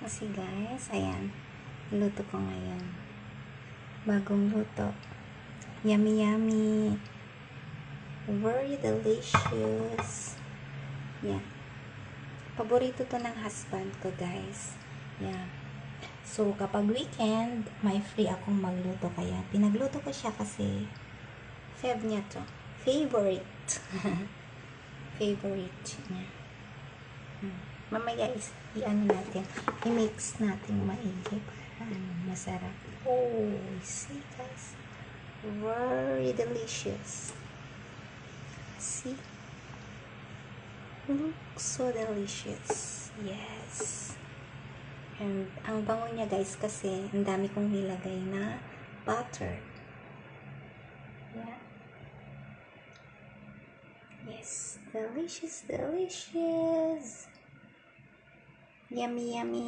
Kasi guys, ayan, luto ko ngayon. Bagong luto. Yummy, yummy. Very delicious. Yan. Paborito to ng husband ko, guys. Yan. So, kapag weekend, may free akong magluto. Kaya, pinagluto ko siya kasi fave niya to. Favorite. Favorite niya. Mamaya i-ano natin, i-mix natin maigi para masarap. Oh, see guys, very delicious. See, looks so delicious. Yes. And ang bango niya guys kasi ang dami kong nilagay na butter. Yeah. Yes, delicious, delicious. Yummy, yummy.